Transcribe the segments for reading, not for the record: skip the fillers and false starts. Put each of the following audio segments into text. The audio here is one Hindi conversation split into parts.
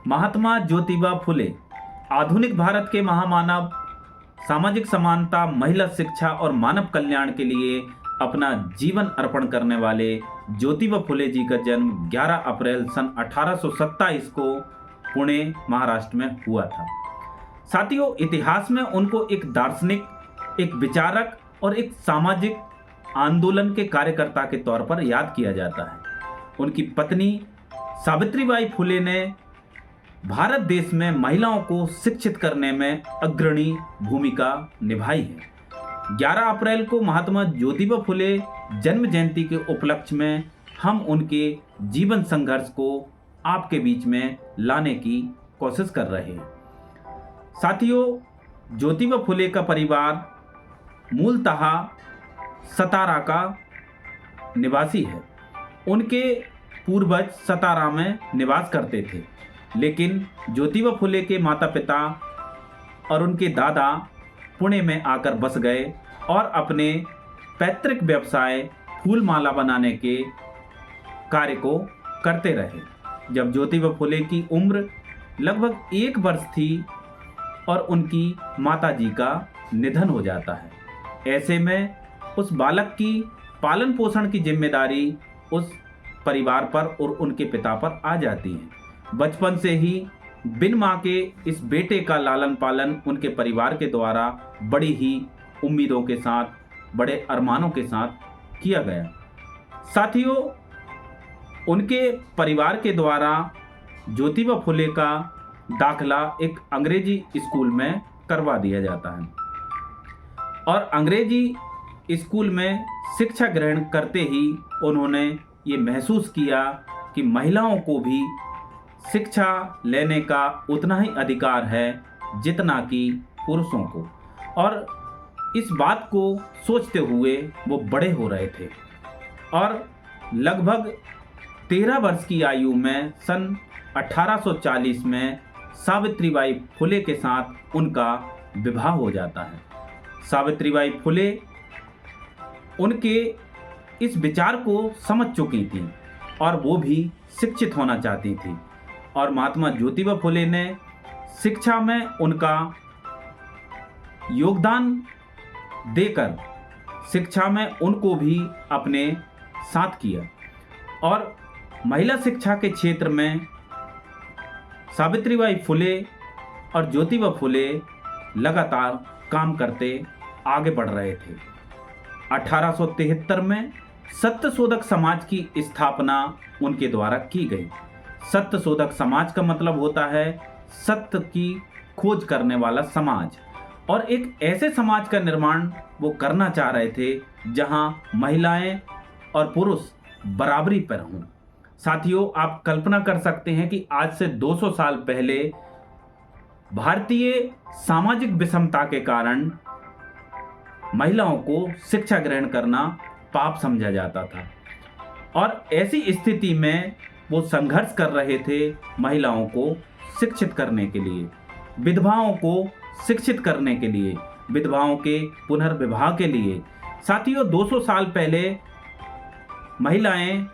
महात्मा ज्योतिबा फुले आधुनिक भारत के महामानव, सामाजिक समानता, महिला शिक्षा और मानव कल्याण के लिए अपना जीवन अर्पण करने वाले ज्योतिबा फुले जी का जन्म 11 अप्रैल सन 1827 को पुणे, महाराष्ट्र में हुआ था। साथियों, इतिहास में उनको एक दार्शनिक, एक विचारक और एक सामाजिक आंदोलन के कार्यकर्ता के तौर पर याद किया जाता है। उनकी पत्नी सावित्रीबाई फुले ने भारत देश में महिलाओं को शिक्षित करने में अग्रणी भूमिका निभाई है। 11 अप्रैल को महात्मा ज्योतिबा फुले जन्म जयंती के उपलक्ष्य में हम उनके जीवन संघर्ष को आपके बीच में लाने की कोशिश कर रहे हैं। साथियों, ज्योतिबा फुले का परिवार मूलतः सतारा का निवासी है। उनके पूर्वज सतारा में निवास करते थे, लेकिन ज्योतिबा फुले के माता पिता और उनके दादा पुणे में आकर बस गए और अपने पैतृक व्यवसाय फूल माला बनाने के कार्य को करते रहे। जब ज्योतिबा फुले की उम्र लगभग 1 वर्ष थी और उनकी माताजी का निधन हो जाता है। ऐसे में उस बालक की पालन पोषण की जिम्मेदारी उस परिवार पर और उनके पिता पर आ जाती है। बचपन से ही बिन माँ के इस बेटे का लालन पालन उनके परिवार के द्वारा बड़ी ही उम्मीदों के साथ, बड़े अरमानों के साथ किया गया। साथियों, उनके परिवार के द्वारा ज्योतिबा फुले का दाखिला एक अंग्रेजी स्कूल में करवा दिया जाता है और अंग्रेजी स्कूल में शिक्षा ग्रहण करते ही उन्होंने ये महसूस किया कि महिलाओं को भी शिक्षा लेने का उतना ही अधिकार है जितना कि पुरुषों को, और इस बात को सोचते हुए वो बड़े हो रहे थे और लगभग 13 वर्ष की आयु में सन 1840 में सावित्रीबाई फुले के साथ उनका विवाह हो जाता है। सावित्रीबाई फुले उनके इस विचार को समझ चुकी थी और वो भी शिक्षित होना चाहती थी, और महात्मा ज्योतिबा फुले ने शिक्षा में उनका योगदान देकर शिक्षा में उनको भी अपने साथ किया और महिला शिक्षा के क्षेत्र में सावित्रीबाई फुले और ज्योतिबा फुले लगातार काम करते आगे बढ़ रहे थे। 1873 में सत्यशोधक समाज की स्थापना उनके द्वारा की गई। सत्यशोधक समाज का मतलब होता है सत्य की खोज करने वाला समाज, और एक ऐसे समाज का निर्माण वो करना चाह रहे थे जहां महिलाएं और पुरुष बराबरी पर हों। साथियों, आप कल्पना कर सकते हैं कि आज से 200 साल पहले भारतीय सामाजिक विषमता के कारण महिलाओं को शिक्षा ग्रहण करना पाप समझा जाता था, और ऐसी स्थिति में वो संघर्ष कर रहे थे महिलाओं को शिक्षित करने के लिए, विधवाओं को शिक्षित करने के लिए, विधवाओं के पुनर्विवाह के लिए। साथियों, 200 साल पहले महिलाएं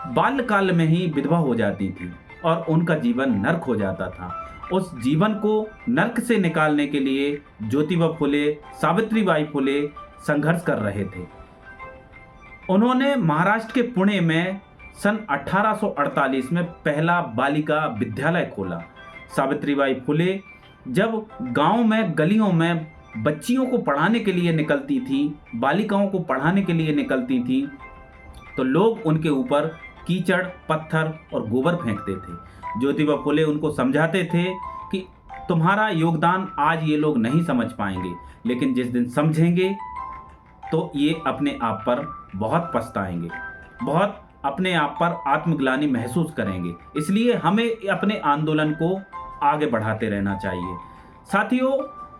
बाल्यकाल में ही विधवा हो जाती थी और उनका जीवन नर्क हो जाता था। उस जीवन को नर्क से निकालने के लिए ज्योतिबा फुले, सावित्रीबाई फुले संघर्ष कर रहे थे। उन्होंने महाराष्ट्र के पुणे में सन 1848 में पहला बालिका विद्यालय खोला। सावित्रीबाई फुले जब गांव में, गलियों में बच्चियों को पढ़ाने के लिए निकलती थी, बालिकाओं को पढ़ाने के लिए निकलती थी, तो लोग उनके ऊपर कीचड़, पत्थर और गोबर फेंकते थे। ज्योतिबा फुले उनको समझाते थे कि तुम्हारा योगदान आज ये लोग नहीं समझ पाएंगे, लेकिन जिस दिन समझेंगे तो ये अपने आप पर बहुत पछताएंगे, बहुत अपने आप पर आत्मग्लानि महसूस करेंगे। इसलिए हमें अपने आंदोलन को आगे बढ़ाते रहना चाहिए। साथियों,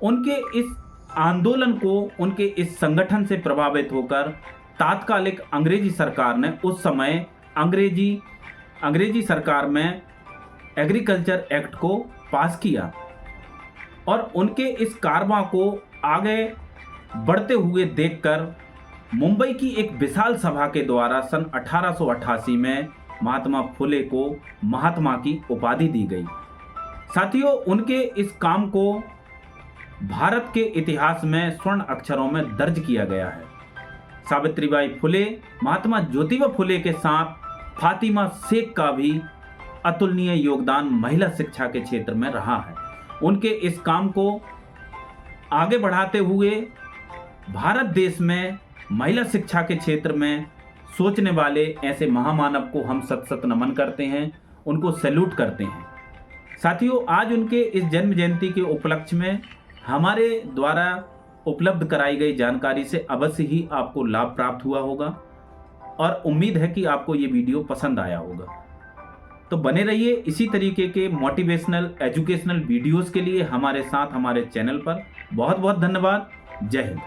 उनके इस आंदोलन को, उनके इस संगठन से प्रभावित होकर तात्कालिक अंग्रेजी सरकार ने उस समय अंग्रेजी सरकार में एग्रीकल्चर एक्ट को पास किया और उनके इस कारवां को आगे बढ़ते हुए देखकर मुंबई की एक विशाल सभा के द्वारा सन 1888 में महात्मा फुले को महात्मा की उपाधि दी गई साथियों, उनके इस काम को भारत के इतिहास में स्वर्ण अक्षरों में दर्ज किया गया है। सावित्रीबाई फुले, महात्मा ज्योतिबा फुले के साथ फातिमा शेख का भी अतुलनीय योगदान महिला शिक्षा के क्षेत्र में रहा है। उनके इस काम को आगे बढ़ाते हुए भारत देश में महिला शिक्षा के क्षेत्र में सोचने वाले ऐसे महामानव को हम सत सत नमन करते हैं, उनको सैल्यूट करते हैं। साथियों, आज उनके इस जन्म जयंती के उपलक्ष्य में हमारे द्वारा उपलब्ध कराई गई जानकारी से अवश्य ही आपको लाभ प्राप्त हुआ होगा और उम्मीद है कि आपको ये वीडियो पसंद आया होगा। तो बने रहिए इसी तरीके के मोटिवेशनल एजुकेशनल वीडियोस के लिए हमारे साथ हमारे चैनल पर। बहुत बहुत धन्यवाद। जय हिंद।